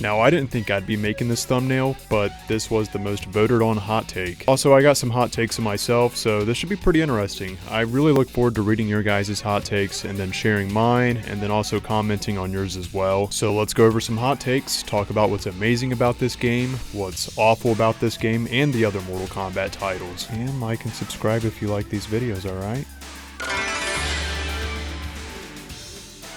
Now, I didn't think I'd be making this thumbnail, but this was the most voted on hot take. Also, I got some hot takes of myself, so this should be pretty interesting. I really look forward to reading your guys' hot takes and then sharing mine, and then also commenting on yours as well. So let's go over some hot takes, talk about what's amazing about this game, what's awful about this game, and the other Mortal Kombat titles. And like and subscribe if you like these videos, alright?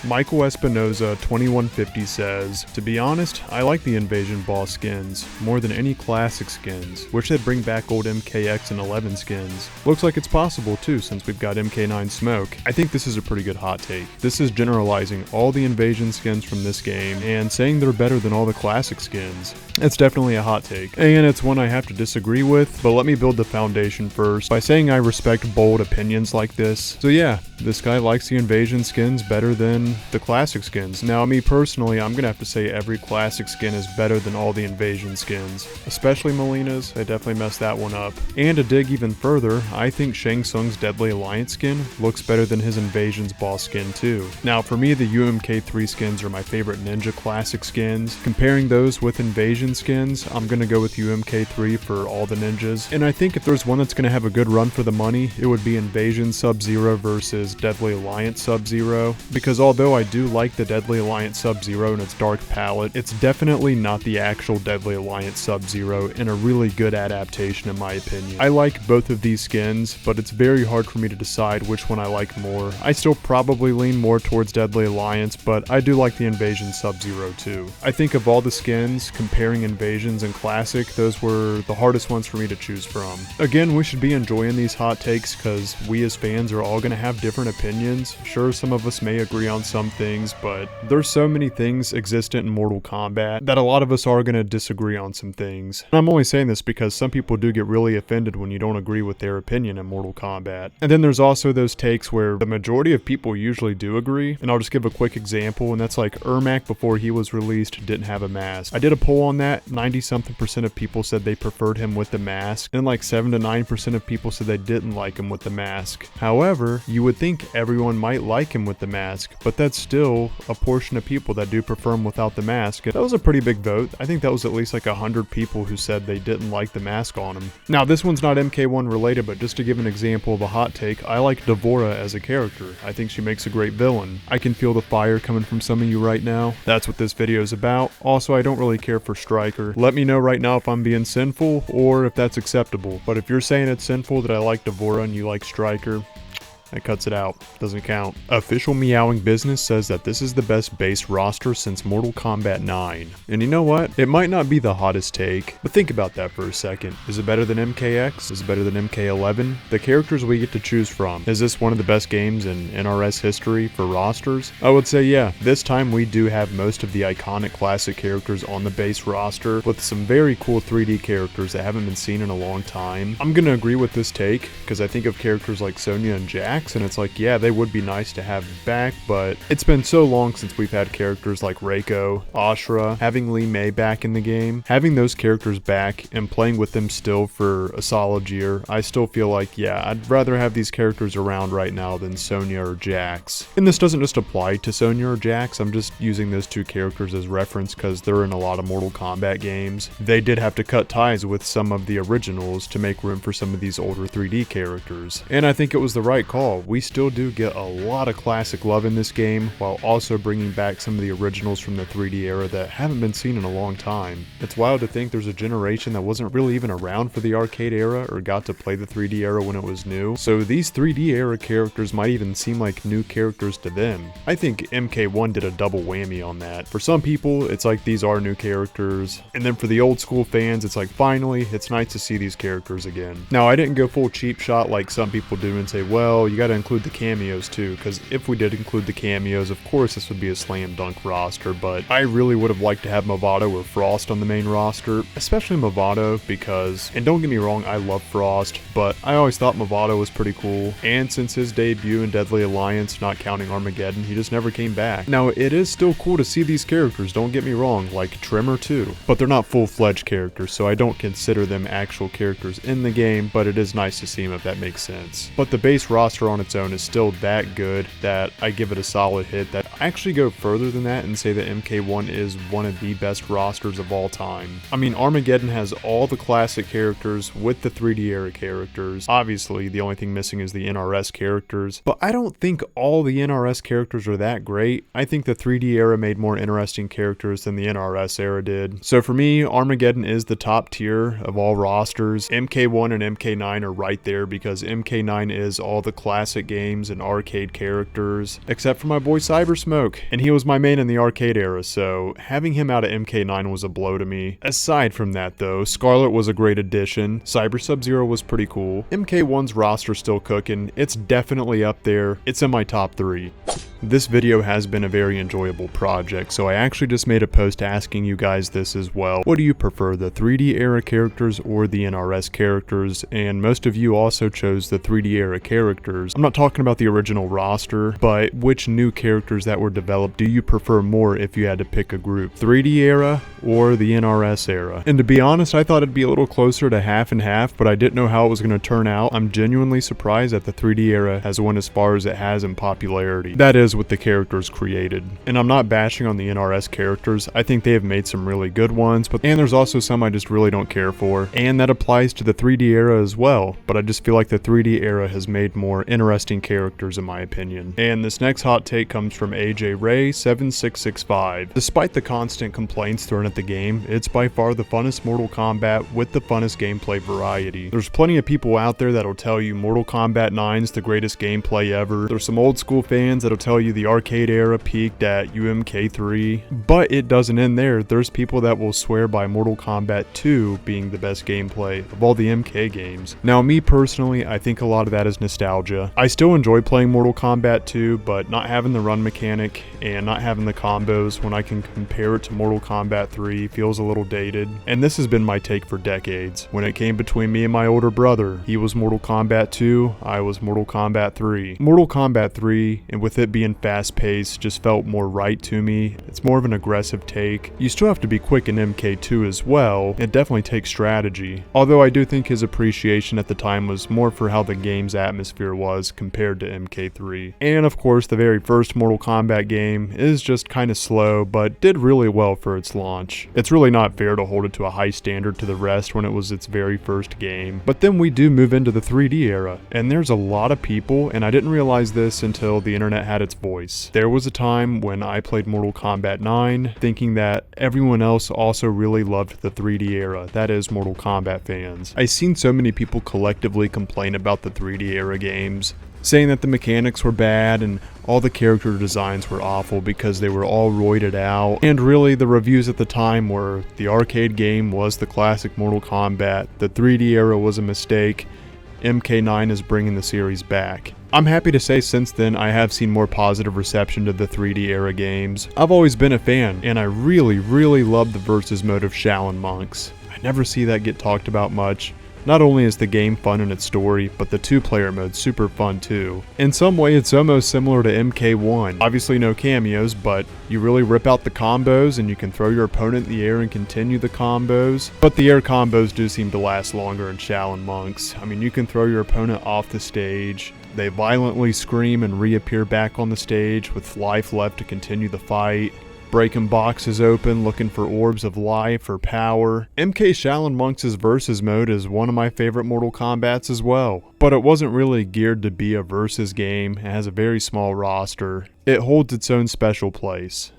Michael Espinoza 2150 says, "To be honest, I like the Invasion boss skins more than any classic skins. Wish they'd bring back old MKX and 11 skins. Looks like it's possible too since we've got MK9 Smoke." I think this is a pretty good hot take. This is generalizing all the Invasion skins from this game and saying they're better than all the classic skins. It's definitely a hot take, and it's one I have to disagree with, but let me build the foundation first by saying I respect bold opinions like this. So yeah, this guy likes the Invasion skins better than the classic skins. Now, me personally, I'm gonna have to say every classic skin is better than all the Invasion skins, especially Melina's. I definitely messed that one up. And to dig even further, I think Shang Tsung's Deadly Alliance skin looks better than his Invasion's boss skin too. Now, for me, the UMK3 skins are my favorite Ninja classic skins. Comparing those with Invasion skins, I'm gonna go with UMK3 for all the ninjas. And I think if there's one that's gonna have a good run for the money, it would be Invasion Sub-Zero versus Deadly Alliance Sub-Zero, because although I do like the Deadly Alliance Sub-Zero and its dark palette, it's definitely not the actual Deadly Alliance Sub-Zero, and a really good adaptation in my opinion. I like both of these skins, but it's very hard for me to decide which one I like more. I still probably lean more towards Deadly Alliance, but I do like the Invasion Sub-Zero too. I think of all the skins, comparing Invasions and Classic, those were the hardest ones for me to choose from. Again, we should be enjoying these hot takes because we as fans are all going to have different opinions. Sure, some of us may agree on some things, but there's so many things existent in Mortal Kombat that a lot of us are going to disagree on some things. And I'm only saying this because some people do get really offended when you don't agree with their opinion in Mortal Kombat. And then there's also those takes where the majority of people usually do agree, and I'll just give a quick example, and that's like Ermac before he was released didn't have a mask. I did a poll on that, 90-something% of people said they preferred him with the mask, and like 7 to 9% of people said they didn't like him with the mask. However, you would think everyone might like him with the mask, but that's still a portion of people that do prefer him without the mask. That was a pretty big vote. I think that was at least like 100 people who said they didn't like the mask on him. Now, this one's not MK1 related, but just to give an example of a hot take, I like Devora as a character. I think she makes a great villain. I can feel the fire coming from some of you right now. That's what this video is about. Also, I don't really care for Stryker. Let me know right now if I'm being sinful or if that's acceptable. But if you're saying it's sinful that I like Devora and you like Stryker, that cuts it out. Doesn't count. Official Meowing Business says that this is the best base roster since Mortal Kombat 9. And you know what? It might not be the hottest take, but think about that for a second. Is it better than MKX? Is it better than MK11? The characters we get to choose from. Is this one of the best games in NRS history for rosters? I would say yeah. This time we do have most of the iconic classic characters on the base roster, with some very cool 3D characters that haven't been seen in a long time. I'm gonna agree with this take, because I think of characters like Sonya and Jax, and it's like, yeah, they would be nice to have back, but it's been so long since we've had characters like Reiko, Ashura, having Li Mei back in the game. Having those characters back and playing with them still for a solid year, I still feel like, yeah, I'd rather have these characters around right now than Sonya or Jax. And this doesn't just apply to Sonya or Jax, I'm just using those two characters as reference because they're in a lot of Mortal Kombat games. They did have to cut ties with some of the originals to make room for some of these older 3D characters. And I think it was the right call. We still do get a lot of classic love in this game, while also bringing back some of the originals from the 3D era that haven't been seen in a long time. It's wild to think there's a generation that wasn't really even around for the arcade era or got to play the 3D era when it was new, so these 3D era characters might even seem like new characters to them. I think MK1 did a double whammy on that. For some people, it's like these are new characters, and then for the old school fans, it's like finally, it's nice to see these characters again. Now, I didn't go full cheap shot like some people do and say, well, you gotta include the cameos too, because if we did include the cameos, of course this would be a slam dunk roster, but I really would have liked to have Movado or Frost on the main roster, especially Movado because, and don't get me wrong, I love Frost, but I always thought Movado was pretty cool, and since his debut in Deadly Alliance, not counting Armageddon, he just never came back. Now, it is still cool to see these characters, don't get me wrong, like Tremor too, but they're not full-fledged characters, so I don't consider them actual characters in the game, but it is nice to see them if that makes sense. But the base roster on its own is still that good that I give it a solid hit that I actually go further than that and say that MK1 is one of the best rosters of all time. I mean, Armageddon has all the classic characters with the 3D era characters. Obviously, the only thing missing is the NRS characters, but I don't think all the NRS characters are that great. I think the 3D era made more interesting characters than the NRS era did. So for me, Armageddon is the top tier of all rosters. MK1 and MK9 are right there because MK9 is all the classic games and arcade characters, except for my boy Cybersmoke, and he was my main in the arcade era, so having him out of MK9 was a blow to me. Aside from that though, Scarlet was a great addition, Cyber Sub-Zero was pretty cool. MK1's roster still cooking, it's definitely up there, it's in my top 3. This video has been a very enjoyable project, so I actually just made a post asking you guys this as well. What do you prefer, the 3D era characters or the NRS characters? And most of you also chose the 3D era characters. I'm not talking about the original roster, but which new characters that were developed do you prefer more if you had to pick a group? 3D era or the NRS era? And to be honest, I thought it'd be a little closer to half and half, but I didn't know how it was going to turn out. I'm genuinely surprised that the 3D era has went as far as it has in popularity. That is with the characters created. And I'm not bashing on the NRS characters, I think they have made some really good ones, and there's also some I just really don't care for, and that applies to the 3D era as well, but I just feel like the 3D era has made more interesting characters in my opinion. And this next hot take comes from AJ Ray 7665. Despite the constant complaints thrown at the game, it's by far the funnest Mortal Kombat with the funnest gameplay variety. There's plenty of people out there that'll tell you Mortal Kombat 9 is the greatest gameplay ever. There's some old school fans that'll tell you the arcade era peaked at UMK3, but it doesn't end there. There's people that will swear by Mortal Kombat 2 being the best gameplay of all the MK games. Now me personally, I think a lot of that is nostalgia. I still enjoy playing Mortal Kombat 2, but not having the run mechanic and not having the combos when I can compare it to Mortal Kombat 3 feels a little dated. And this has been my take for decades. When it came between me and my older brother, he was Mortal Kombat 2, I was Mortal Kombat 3. Mortal Kombat 3, and with it being fast-paced, just felt more right to me. It's more of an aggressive take. You still have to be quick in MK2 as well. It definitely takes strategy. Although I do think his appreciation at the time was more for how the game's atmosphere was compared to MK3. And of course, the very first Mortal Kombat game is just kind of slow, but did really well for its launch. It's really not fair to hold it to a high standard to the rest when it was its very first game. But then we do move into the 3D era, and there's a lot of people, and I didn't realize this until the internet had its voice. There was a time when I played Mortal Kombat 9 thinking that everyone else also really loved the 3D era, that is Mortal Kombat fans. I've seen so many people collectively complain about the 3D era games, saying that the mechanics were bad and all the character designs were awful because they were all roided out. And really the reviews at the time were the arcade game was the classic Mortal Kombat, the 3D era was a mistake, MK9 is bringing the series back. I'm happy to say since then I have seen more positive reception to the 3D era games. I've always been a fan, and I really love the versus mode of Shaolin Monks. I never see that get talked about much. Not only is the game fun in its story, but the two-player mode's super fun too. In some way, it's almost similar to MK1. Obviously no cameos, but you really rip out the combos and you can throw your opponent in the air and continue the combos. But the air combos do seem to last longer in Shaolin Monks. I mean, you can throw your opponent off the stage. They violently scream and reappear back on the stage with life left to continue the fight. Breaking boxes open, looking for orbs of life or power. MK Shaolin Monks' versus mode is one of my favorite Mortal Kombats as well. But it wasn't really geared to be a versus game. It has a very small roster. It holds its own special place.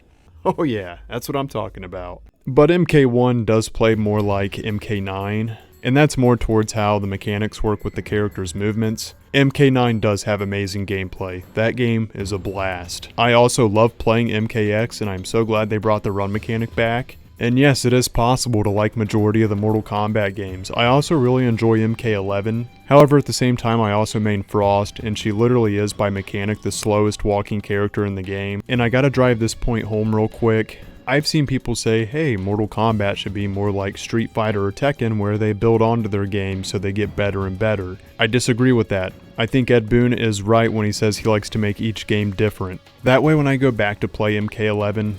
Oh yeah, that's what I'm talking about. But MK1 does play more like MK9. And that's more towards how the mechanics work with the characters' movements. MK9 does have amazing gameplay. That game is a blast. I also love playing MKX, and I'm so glad they brought the run mechanic back. And yes, it is possible to like majority of the Mortal Kombat games. I also really enjoy MK11. However, at the same time, I also main Frost, and she literally is by mechanic the slowest walking character in the game. And I gotta drive this point home real quick. I've seen people say, hey, Mortal Kombat should be more like Street Fighter or Tekken where they build onto their games so they get better and better. I disagree with that. I think Ed Boon is right when he says he likes to make each game different. That way when I go back to play MK11,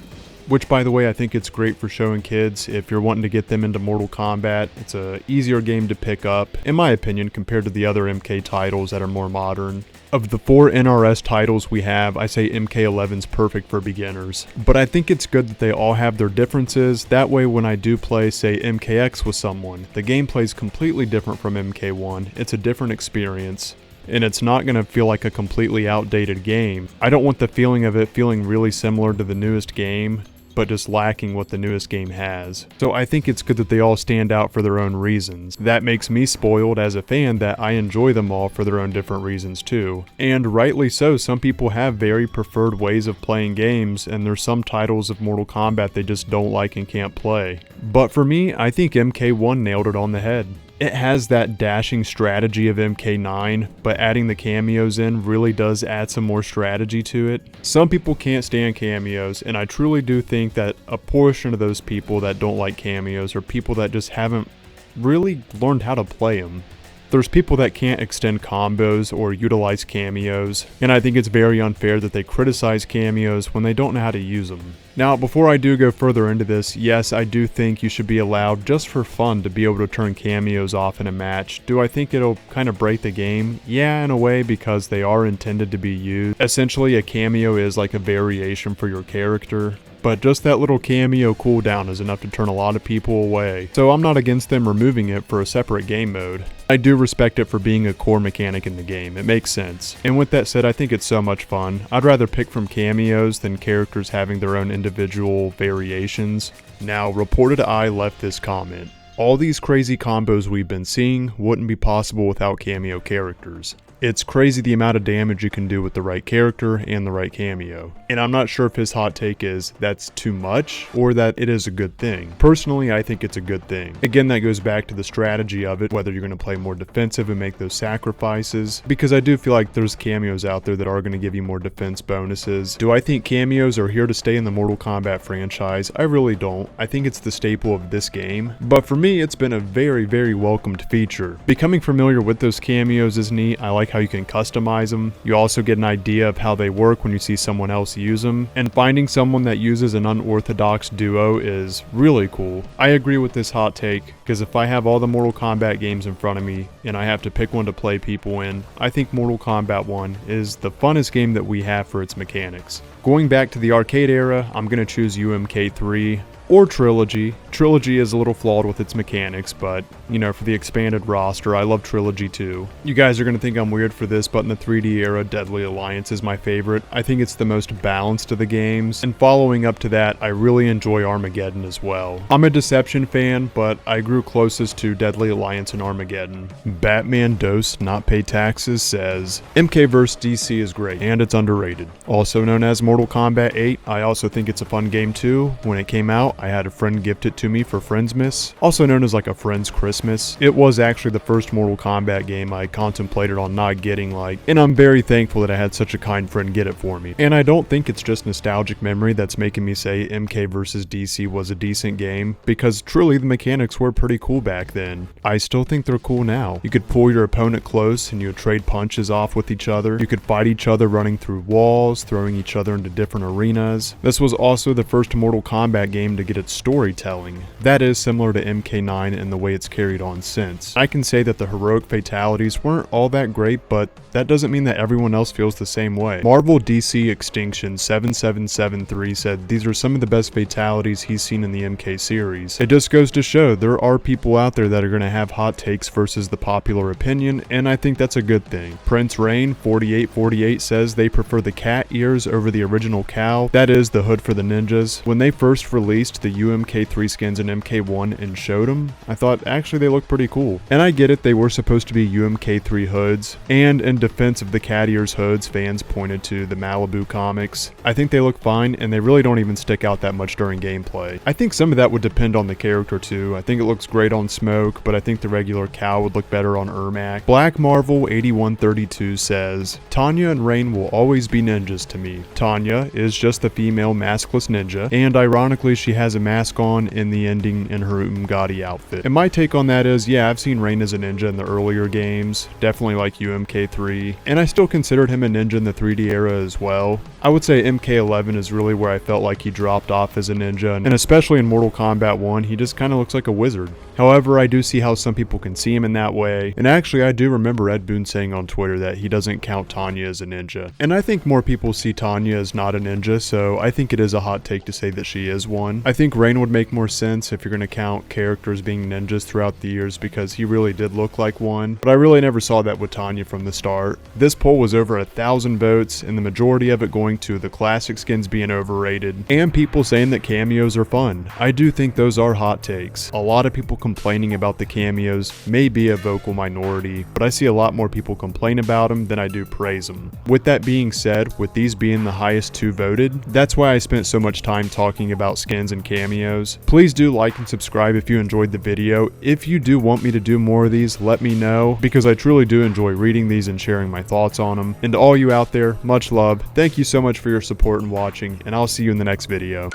which by the way I think it's great for showing kids if you're wanting to get them into Mortal Kombat. It's a easier game to pick up, in my opinion, compared to the other MK titles that are more modern. Of the 4 NRS titles we have, I say MK11's perfect for beginners. But I think it's good that they all have their differences, that way when I do play, say, MKX with someone, the gameplay is completely different from MK1, it's a different experience, and it's not going to feel like a completely outdated game. I don't want the feeling of it feeling really similar to the newest game, but just lacking what the newest game has. So I think it's good that they all stand out for their own reasons. That makes me spoiled as a fan that I enjoy them all for their own different reasons too. And rightly so, some people have very preferred ways of playing games, and there's some titles of Mortal Kombat they just don't like and can't play. But for me, I think MK1 nailed it on the head. It has that dashing strategy of MK9, but adding the cameos in really does add some more strategy to it. Some people can't stand cameos, and I truly do think that a portion of those people that don't like cameos are people that just haven't really learned how to play them. There's people that can't extend combos or utilize cameos, and I think it's very unfair that they criticize cameos when they don't know how to use them. Now, before I do go further into this, yes, I do think you should be allowed, just for fun, to be able to turn cameos off in a match. Do I think it'll kind of break the game? Yeah, in a way, because they are intended to be used. Essentially, a cameo is like a variation for your character, but just that little cameo cooldown is enough to turn a lot of people away. So I'm not against them removing it for a separate game mode. I do respect it for being a core mechanic in the game, it makes sense. And with that said, I think it's so much fun. I'd rather pick from cameos than characters having their own individual variations. Now, Reported Eye left this comment. All these crazy combos we've been seeing wouldn't be possible without cameo characters. It's crazy the amount of damage you can do with the right character and the right cameo. And I'm not sure if his hot take is that's too much or that it is a good thing. Personally, I think it's a good thing. Again, that goes back to the strategy of it, whether you're going to play more defensive and make those sacrifices, because I do feel like there's cameos out there that are going to give you more defense bonuses. Do I think cameos are here to stay in the Mortal Kombat franchise? I really don't. I think it's the staple of this game. But for me, it's been a very, very welcomed feature. Becoming familiar with those cameos is neat. I like how you can customize them. You also get an idea of how they work when you see someone else use them, and finding someone that uses an unorthodox duo is really cool. I agree with this hot take, because if I have all the Mortal Kombat games in front of me and I have to pick one to play people in, I think Mortal Kombat 1 is the funnest game that we have for its mechanics. Going back to the arcade era, I'm going to choose UMK3. Or Trilogy. Trilogy is a little flawed with its mechanics, but, you know, for the expanded roster, I love Trilogy too. You guys are going to think I'm weird for this, but in the 3D era, Deadly Alliance is my favorite. I think it's the most balanced of the games, and following up to that, I really enjoy Armageddon as well. I'm a Deception fan, but I grew closest to Deadly Alliance and Armageddon. Batman Dose Not Pay Taxes says, MK vs DC is great, and it's underrated. Also known as Mortal Kombat 8, I also think it's a fun game too. When it came out, I had a friend gift it to me for Friendsmas, also known as like a friend's Christmas. It was actually the first Mortal Kombat game I contemplated on not getting, and I'm very thankful that I had such a kind friend get it for me. And I don't think it's just nostalgic memory that's making me say MK vs DC was a decent game, because truly the mechanics were pretty cool back then. I still think they're cool now. You could pull your opponent close and you would trade punches off with each other. You could fight each other running through walls, throwing each other into different arenas. This was also the first Mortal Kombat game to get its storytelling. That is similar to MK9 in the way it's carried on since. I can say that the heroic fatalities weren't all that great, but that doesn't mean that everyone else feels the same way. Marvel DC Extinction 7773 said these are some of the best fatalities he's seen in the MK series. It just goes to show there are people out there that are going to have hot takes versus the popular opinion, and I think that's a good thing. Prince Rain 4848 says they prefer the cat ears over the original cow. That is the hood for the ninjas. When they first released the UMK3 skins in MK1 and showed them, I thought actually they look pretty cool. And I get it, they were supposed to be UMK3 hoods, and in defense of the cat ears hoods, fans pointed to the Malibu comics. I think they look fine, and they really don't even stick out that much during gameplay. I think some of that would depend on the character too. I think it looks great on Smoke, but I think the regular cow would look better on Ermac. Black Marvel 8132 says, Tanya and Rain will always be ninjas to me. Tanya is just the female maskless ninja, and ironically she has has a mask on in the ending in her Umgadi outfit. And my take on that is, yeah, I've seen Rain as a ninja in the earlier games, definitely like UMK3, and I still considered him a ninja in the 3D era as well. I would say MK11 is really where I felt like he dropped off as a ninja, and especially in Mortal Kombat 1, he just kind of looks like a wizard. However, I do see how some people can see him in that way, and actually I do remember Ed Boon saying on Twitter that he doesn't count Tanya as a ninja. And I think more people see Tanya as not a ninja, so I think it is a hot take to say that she is one. I think Rain would make more sense if you're going to count characters being ninjas throughout the years, because he really did look like one, but I really never saw that with Tanya from the start. This poll was over 1,000 votes, and the majority of it going to the classic skins being overrated, and people saying that cameos are fun. I do think those are hot takes. A lot of people complaining about the cameos may be a vocal minority, but I see a lot more people complain about them than I do praise them. With that being said, with these being the highest 2 voted, that's why I spent so much time talking about skins and cameos. Please do like and subscribe if you enjoyed the video. If you do want me to do more of these, let me know, because I truly do enjoy reading these and sharing my thoughts on them. And to all you out there, much love. Thank you so much for your support and watching, and I'll see you in the next video.